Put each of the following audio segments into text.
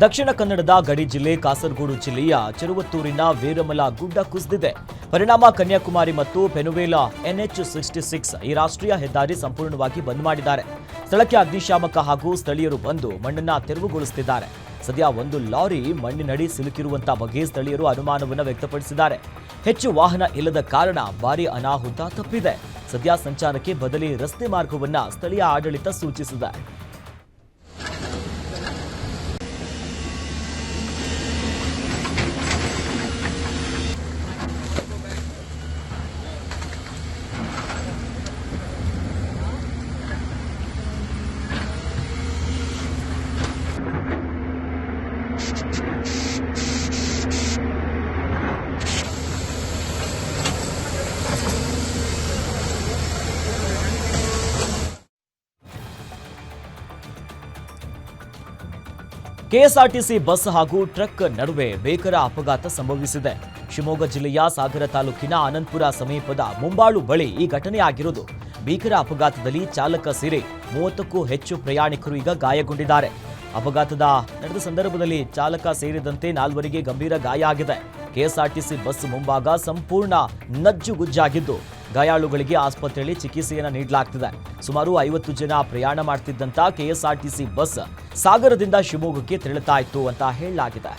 ದಕ್ಷಿಣ ಕನ್ನಡದ ಗಡಿ ಜಿಲ್ಲೆ ಕಾಸರಗೋಡು ಜಿಲ್ಲೆಯ ಚೆರುವತ್ತೂರಿನ ವೀರಮಲ ಗುಡ್ಡ ಕುಸಿದಿದೆ. ಪರಿಣಾಮ ಕನ್ಯಾಕುಮಾರಿ ಮತ್ತು ಪೆನುವೇಲಾ NH66 ಈ ರಾಷ್ಟ್ರೀಯ ಹೆದ್ದಾರಿ ಸಂಪೂರ್ಣವಾಗಿ ಬಂದ್ ಮಾಡಿದ್ದಾರೆ. ಸ್ಥಳಕ್ಕೆ ಅಗ್ನಿಶಾಮಕ ಹಾಗೂ ಸ್ಥಳೀಯರು ಬಂದು ಮಣ್ಣನ್ನ ತೆರವುಗೊಳಿಸುತ್ತಿದ್ದಾರೆ. ಸದ್ಯ ಒಂದು ಲಾರಿ ಮಣ್ಣಿನಡಿ ಸಿಲುಕಿರುವಂತಹ ಬಗ್ಗೆ ಸ್ಥಳೀಯರು ಅನುಮಾನವನ್ನು ವ್ಯಕ್ತಪಡಿಸಿದ್ದಾರೆ. ಹೆಚ್ಚು ವಾಹನ ಇಲ್ಲದ ಕಾರಣ ಭಾರೀ ಅನಾಹುತ ತಪ್ಪಿದೆ. ಸದ್ಯ ಸಂಚಾರಕ್ಕೆ ಬದಲಿ ರಸ್ತೆ ಮಾರ್ಗವನ್ನ ಸ್ಥಳೀಯ ಆಡಳಿತ ಸೂಚಿಸಿದೆ. ಕೆಎಸ್ಆರ್ಟಿಸಿ ಬಸ್ ಹಾಗೂ ಟ್ರಕ್ ನಡುವೆ ಭೀಕರ ಅಪಘಾತ ಸಂಭವಿಸಿದೆ. ಶಿವಮೊಗ್ಗ ಜಿಲ್ಲೆಯ ಸಾಗರ ತಾಲೂಕಿನ ಆನಂದಪುರ ಸಮೀಪದ ಮುಂಬಾಳು ಬಳಿ ಈ ಘಟನೆ ಆಗಿರುವುದು. ಭೀಕರ ಅಪಘಾತದಲ್ಲಿ ಚಾಲಕ ಸೇರಿ 30ಕ್ಕೂ ಹೆಚ್ಚು ಪ್ರಯಾಣಿಕರು ಈಗ ಗಾಯಗೊಂಡಿದ್ದಾರೆ. ಅಪಘಾತದ ನಡೆದ ಸಂದರ್ಭದಲ್ಲಿ ಚಾಲಕ ಸೇರಿದಂತೆ 4ವರಿಗೆ ಗಂಭೀರ ಗಾಯ ಆಗಿದೆ. ಕೆಎಸ್ಆರ್ಟಿಸಿ ಬಸ್ ಮುಂಭಾಗ ಸಂಪೂರ್ಣ ನಜ್ಜುಗುಜ್ಜಾಗಿದ್ದು ಗಾಯಾಳುಗಳಿಗೆ ಆಸ್ಪತ್ರೆಯಲ್ಲಿ ಚಿಕಿತ್ಸೆಯನ್ನು ನೀಡಲಾಗ್ತಿದೆ. ಸುಮಾರು 50 ಜನ ಪ್ರಯಾಣ ಮಾಡ್ತಿದ್ದಂತ ಕೆಎಸ್ಆರ್ಟಿಸಿ ಬಸ್ ಸಾಗರದಿಂದ ಶಿವಮೊಗ್ಗಕ್ಕೆ ತೆರಳುತ್ತಾ ಇತ್ತು ಅಂತ ಹೇಳಲಾಗಿದೆ.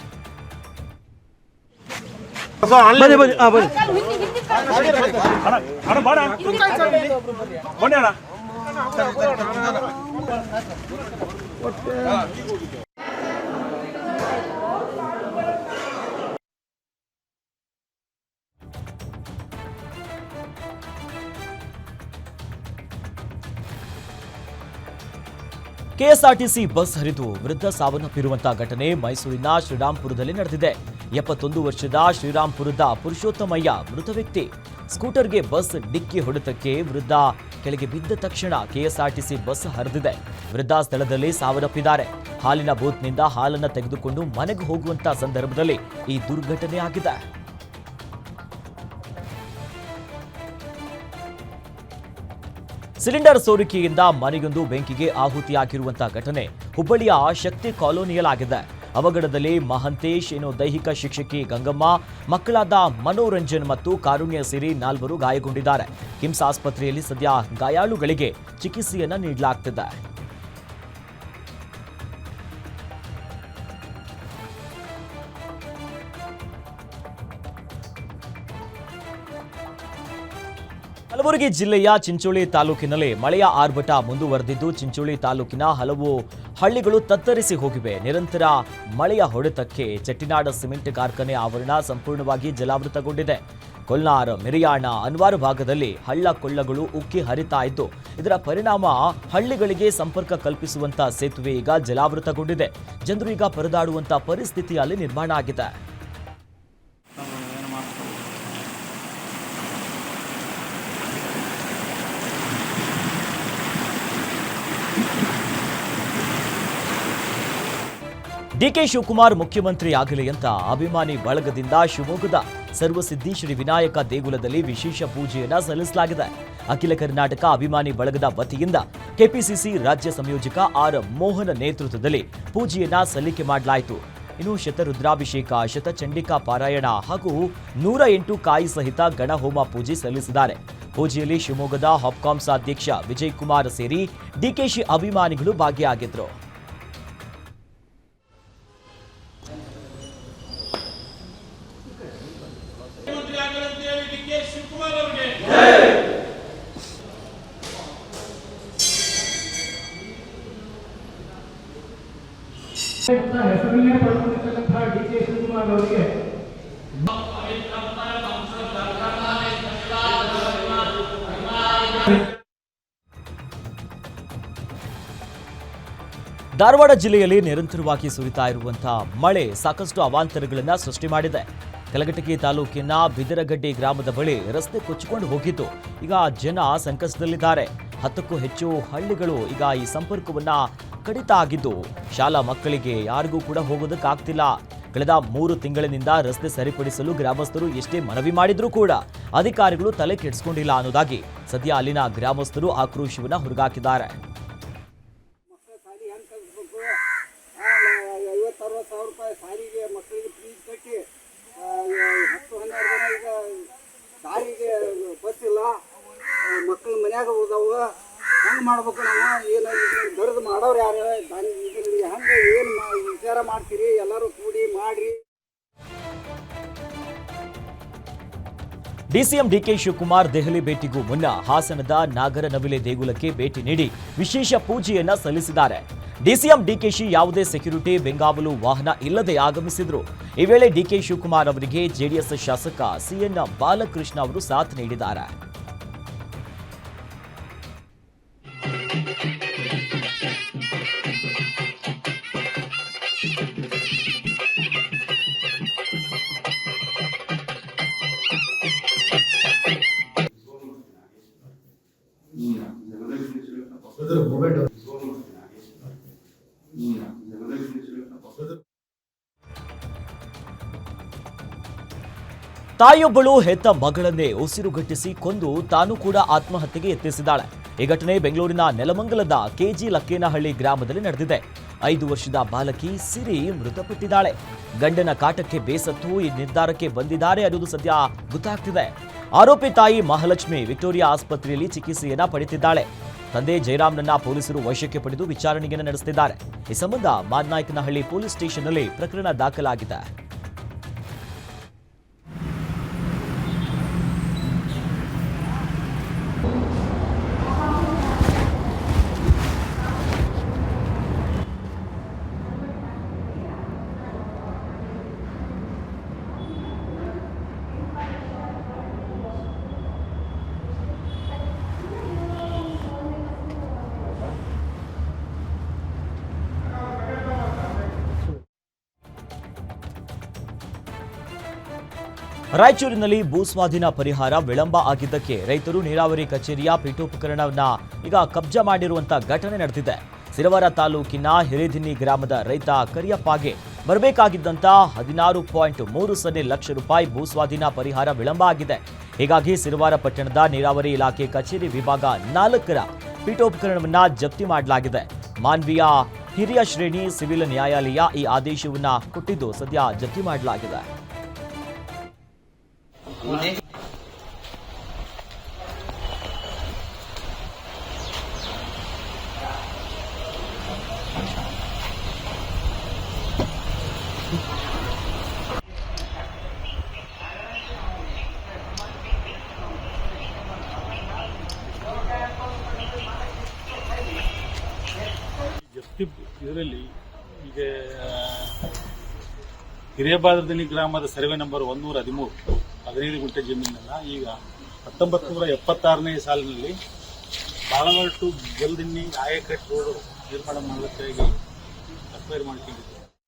ಕೆಎಸ್ಆರ್ಟಿಸಿ ಬಸ್ ಹರಿದು ವೃದ್ಧ ಸಾವನ್ನಪ್ಪಿರುವಂತಹ ಘಟನೆ ಮೈಸೂರಿನ ಶ್ರೀರಾಂಪುರದಲ್ಲಿ ನಡೆದಿದೆ. 71 ವರ್ಷದ ಶ್ರೀರಾಂಪುರದ ಪುರುಷೋತ್ತಮಯ್ಯ ಮೃತ ವ್ಯಕ್ತಿ. ಸ್ಕೂಟರ್ಗೆ ಬಸ್ ಡಿಕ್ಕಿ ಹೊಡೆತಕ್ಕೆ ವೃದ್ಧ ಕೆಳಗೆ ಬಿದ್ದ ತಕ್ಷಣ ಕೆಎಸ್ಆರ್ಟಿಸಿ ಬಸ್ ಹರಿದಿದೆ. ವೃದ್ಧ ಸ್ಥಳದಲ್ಲಿ ಸಾವನ್ನಪ್ಪಿದ್ದಾರೆ. ಹಾಲಿನ ಬೂತ್ನಿಂದ ಹಾಲನ್ನು ತೆಗೆದುಕೊಂಡು ಮನೆಗೆ ಹೋಗುವಂತಹ ಸಂದರ್ಭದಲ್ಲಿ ಈ ದುರ್ಘಟನೆ ಆಗಿದೆ. ಸಿಲಿಂಡರ್ ಸೋರಿಕೆಯಿಂದ ಮನೆಯೊಂದು ಬೆಂಕಿಗೆ ಆಹುತಿಯಾಗಿರುವಂತಹ ಘಟನೆ ಹುಬ್ಬಳ್ಳಿಯ ಶಕ್ತಿ ಕಾಲೋನಿಯಲ್ಲಾಗಿದೆ. ಅವಘಡದಲ್ಲಿ ಮಹಂತೇಶ್ ದೈಹಿಕ ಶಿಕ್ಷಕಿ ಗಂಗಮ್ಮ, ಮಕ್ಕಳಾದ ಮನೋರಂಜನ್ ಮತ್ತು ಕಾರುಣ್ಯ ಸೇರಿ 4ವರು ಗಾಯಗೊಂಡಿದ್ದಾರೆ. ಕಿಮ್ಸ್ ಆಸ್ಪತ್ರೆಯಲ್ಲಿ ಸದ್ಯ ಗಾಯಾಳುಗಳಿಗೆ ಚಿಕಿತ್ಸೆಯನ್ನ ನೀಡಲಾಗ್ತಿದೆ. ಕಲಬುರಗಿ ಜಿಲ್ಲೆಯ ಚಿಂಚೋಳಿ ತಾಲೂಕಿನಲ್ಲಿ ಮಳೆಯ ಆರ್ಭಟ ಮುಂದುವರೆದಿದ್ದು ಚಿಂಚೋಳಿ ತಾಲೂಕಿನ ಹಲವು ಹಳ್ಳಿಗಳು ತತ್ತರಿಸಿ ಹೋಗಿವೆ. ನಿರಂತರ ಮಳೆಯ ಹೊಡೆತಕ್ಕೆ ಚೆಟ್ಟಿನಾಡ ಸಿಮೆಂಟ್ ಕಾರ್ಖಾನೆ ಆವರಣ ಸಂಪೂರ್ಣವಾಗಿ ಜಲಾವೃತಗೊಂಡಿದೆ. ಕೊಲ್ನಾರ್, ಮಿರಿಯಾಣ, ಅನ್ವಾರ್ ಭಾಗದಲ್ಲಿ ಹಳ್ಳ ಕೊಳ್ಳಗಳು ಉಕ್ಕಿ ಹರಿತಾ ಇದ್ದು ಇದರ ಪರಿಣಾಮ ಹಳ್ಳಿಗಳಿಗೆ ಸಂಪರ್ಕ ಕಲ್ಪಿಸುವಂತಹ ಸೇತುವೆ ಈಗ ಜಲಾವೃತಗೊಂಡಿದೆ. ಜನರು ಈಗ ಪರದಾಡುವಂತಹ ಪರಿಸ್ಥಿತಿಯಲ್ಲಿ ನಿರ್ಮಾಣ ಆಗಿದೆ. ಡಿಕೆ ಶಿವಕುಮಾರ್ ಮುಖ್ಯಮಂತ್ರಿ ಆಗಲಿ ಅಂತ ಅಭಿಮಾನಿ ಬಳಗದಿಂದ ಶಿವಮೊಗ್ಗದ ಸರ್ವಸಿದ್ಧಿ ಶ್ರೀ ವಿನಾಯಕ ದೇಗುಲದಲ್ಲಿ ವಿಶೇಷ ಪೂಜೆಯನ್ನ ಸಲ್ಲಿಸಲಾಗಿದೆ. ಅಖಿಲ ಕರ್ನಾಟಕ ಅಭಿಮಾನಿ ಬಳಗದ ವತಿಯಿಂದ ಕೆಪಿಸಿಸಿ ರಾಜ್ಯ ಸಂಯೋಜಕ ಆರ್ ಮೋಹನ್ ನೇತೃತ್ವದಲ್ಲಿ ಪೂಜೆಯನ್ನ ಸಲ್ಲಿಕೆ ಮಾಡಲಾಯಿತು. ಇನ್ನು ಶತರುದ್ರಾಭಿಷೇಕ, ಶತಚಂಡಿಕಾ ಪಾರಾಯಣ ಹಾಗೂ 108 ಕಾಯಿ ಸಹಿತ ಗಣಹೋಮ ಪೂಜೆ ಸಲ್ಲಿಸಿದ್ದಾರೆ. ಪೂಜೆಯಲ್ಲಿ ಶಿವಮೊಗ್ಗದ ಹಾಪ್ಕಾಮ್ಸ್ ಅಧ್ಯಕ್ಷ ವಿಜಯ್ ಕುಮಾರ್ ಸೇರಿ ಡಿಕೆಶಿ ಅಭಿಮಾನಿಗಳು ಭಾಗಿಯಾಗಿದ್ರು. ಹೆಸರನ್ನೇ ಪಡೆದುಕೊಂಡಿರ್ತಕ್ಕಂತಹ ಡಿಕೆ ಶಿವಕುಮಾರ್ ಅವರಿಗೆ ಧಾರವಾಡ ಜಿಲ್ಲೆಯಲ್ಲಿ ನಿರಂತರವಾಗಿ ಸುರಿತಾ ಇರುವಂತಹ ಮಳೆ ಸಾಕಷ್ಟು ಅವಾಂತರಗಳನ್ನು ಸೃಷ್ಟಿ ಮಾಡಿದೆ. ಕಲಘಟಕಿ ತಾಲೂಕಿನ ಬಿದರಗಡ್ಡಿ ಗ್ರಾಮದ ಬಳಿ ರಸ್ತೆ ಕೊಚ್ಚಿಕೊಂಡು ಹೋಗಿದ್ದು ಈಗ ಜನ ಸಂಕಷ್ಟದಲ್ಲಿದ್ದಾರೆ. 10ಕ್ಕೂ ಹೆಚ್ಚು ಹಳ್ಳಿಗಳು ಈಗ ಈ ಸಂಪರ್ಕವನ್ನ ಕಡಿತ ಆಗಿದ್ದು ಶಾಲಾ ಮಕ್ಕಳಿಗೆ ಯಾರಿಗೂ ಕೂಡ ಹೋಗೋದಕ್ಕಾಗ್ತಿಲ್ಲ. ಕಳೆದ 3 ತಿಂಗಳಿನಿಂದ ರಸ್ತೆ ಸರಿಪಡಿಸಲು ಗ್ರಾಮಸ್ಥರು ಎಷ್ಟೇ ಮನವಿ ಮಾಡಿದ್ರೂ ಕೂಡ ಅಧಿಕಾರಿಗಳು ತಲೆ ಕೆಡಿಸಿಕೊಂಡಿಲ್ಲ ಅನ್ನೋದಾಗಿ ಸದ್ಯ ಅಲ್ಲಿನ ಗ್ರಾಮಸ್ಥರು ಆಕ್ರೋಶವನ್ನ ಹೊರಗಾಕಿದ್ದಾರೆ. ಮಾಡ್ಬೇಕು ನಾವು ಏನು ದೊಡ್ಡದು ಮಾಡೋರು ಯಾರು ಇದ್ರಲ್ಲಿ ಹಂಗೆ ಏನು ವಿಚಾರ ಮಾಡ್ತೀರಿ ಎಲ್ಲರೂ ಕೂಡಿ ಮಾಡ್ರಿ. ಡಿಸಿಎಂ ಡಿಕೆ ಶಿವಕುಮಾರ್ ದೆಹಲಿ ಭೇಟಿಗೂ ಮುನ್ನ ಹಾಸನದ ನಾಗರನವಿಲೆ ದೇಗುಲಕ್ಕೆ ಭೇಟಿ ನೀಡಿ ವಿಶೇಷ ಪೂಜೆಯನ್ನ ಸಲ್ಲಿಸಿದ್ದಾರೆ. ಡಿಸಿಎಂ ಡಿಕೆಶಿ ಯಾವುದೇ ಸೆಕ್ಯೂರಿಟಿ ಬೆಂಗಾವಲು ವಾಹನ ಇಲ್ಲದೆ ಆಗಮಿಸಿದ್ರು. ಈ ವೇಳೆ ಡಿಕೆ ಶಿವಕುಮಾರ್ ಅವರಿಗೆ ಜೆಡಿಎಸ್ ಶಾಸಕ ಸಿಎನ್ ಬಾಲಕೃಷ್ಣ ಅವರು ಸಾಥ್ ನೀಡಿದ್ದಾರೆ. ತಾಯಿಯೊಬ್ಬಳು ಹೆತ್ತ ಮಗಳನ್ನೇ ಉಸಿರುಗಟ್ಟಿಸಿ ಕೊಂದು ತಾನು ಕೂಡ ಆತ್ಮಹತ್ಯೆಗೆ ಯತ್ನಿಸಿದ್ದಾಳೆ. ಈ ಘಟನೆ ಬೆಂಗಳೂರಿನ ನೆಲಮಂಗಲದ ಕೆಜಿ ಲಕ್ಕೇನಹಳ್ಳಿ ಗ್ರಾಮದಲ್ಲಿ ನಡೆದಿದೆ. 5 ವರ್ಷದ ಬಾಲಕಿ ಸಿರಿ ಮೃತಪಟ್ಟಿದ್ದಾಳೆ. ಗಂಡನ ಕಾಟಕ್ಕೆ ಬೇಸತ್ತು ಈ ನಿರ್ಧಾರಕ್ಕೆ ಬಂದಿದ್ದಾರೆ ಅನ್ನೋದು ಸದ್ಯ ಗೊತ್ತಾಗ್ತಿದೆ. ಆರೋಪಿ ತಾಯಿ ಮಹಾಲಕ್ಷ್ಮಿ ವಿಕ್ಟೋರಿಯಾ ಆಸ್ಪತ್ರೆಯಲ್ಲಿ ಚಿಕಿತ್ಸೆಯನ್ನ ಪಡೆಯುತ್ತಿದ್ದಾಳೆ. ತಂದೆ ಜಯರಾಮ್ನನ್ನ ಪೊಲೀಸರು ವಶಕ್ಕೆ ಪಡೆದು ವಿಚಾರಣೆಯನ್ನು ನಡೆಸುತ್ತಿದ್ದಾರೆ. ಈ ಸಂಬಂಧ ಮಾದನಾಯಕನಹಳ್ಳಿ ಪೊಲೀಸ್ ಸ್ಟೇಷನ್ನಲ್ಲಿ ಪ್ರಕರಣ ದಾಖಲಾಗಿದೆ. ರಾಯಚೂರಿನಲ್ಲಿ ಭೂಸ್ವಾಧೀನ ಪರಿಹಾರ ವಿಳಂಬ ಆಗಿದ್ದಕ್ಕೆ ರೈತರು ನೀರಾವರಿ ಕಚೇರಿಯ ಪೀಠೋಪಕರಣವನ್ನ ಈಗ ಕಬ್ಜಾ ಮಾಡಿರುವಂತಹ ಘಟನೆ ನಡೆದಿದೆ. ಸಿರವಾರ ತಾಲೂಕಿನ ಹಿರೇದಿನ್ನಿ ಗ್ರಾಮದ ರೈತ ಕರಿಯಪ್ಪಗೆ ಬರಬೇಕಾಗಿದ್ದಂತ 16.30 ಲಕ್ಷ ರೂಪಾಯಿ ಭೂಸ್ವಾಧೀನ ಪರಿಹಾರ ವಿಳಂಬ ಆಗಿದೆ. ಹೀಗಾಗಿ ಸಿರವಾರ ಪಟ್ಟಣದ ನೀರಾವರಿ ಇಲಾಖೆ ಕಚೇರಿ ವಿಭಾಗ 4ರ ಪೀಠೋಪಕರಣವನ್ನ ಜಪ್ತಿ ಮಾಡಲಾಗಿದೆ. ಮಾನ್ವಿಯ ಹಿರಿಯ ಶ್ರೇಣಿ ಸಿವಿಲ್ ನ್ಯಾಯಾಲಯ ಈ ಆದೇಶವನ್ನ ಕೊಟ್ಟಿದ್ದು ಸದ್ಯ ಜಪ್ತಿ ಮಾಡಲಾಗಿದೆ. ಇದರಲ್ಲಿ ಈಗ ಹಿರೇಬಾದದಿನಿ ಗ್ರಾಮದ ಸರ್ವೆ ನಂಬರ್ 113 15 ಗುಂಟೆ ಜಮೀನನ್ನ ಈಗ 1976ನೇ ಸಾಲಿನಲ್ಲಿ ಬಾಳವಾಡ ಟು ಜಲ್ದಿನ್ನಿ ಆಯಕಟ್ ರೋಡ್ ನಿರ್ಮಾಣ ಮಾಡಲಿಕ್ಕಾಗಿ ಅಕ್ವೈರ್ ಮಾಡ್ಕೊಂಡಿದ್ರು.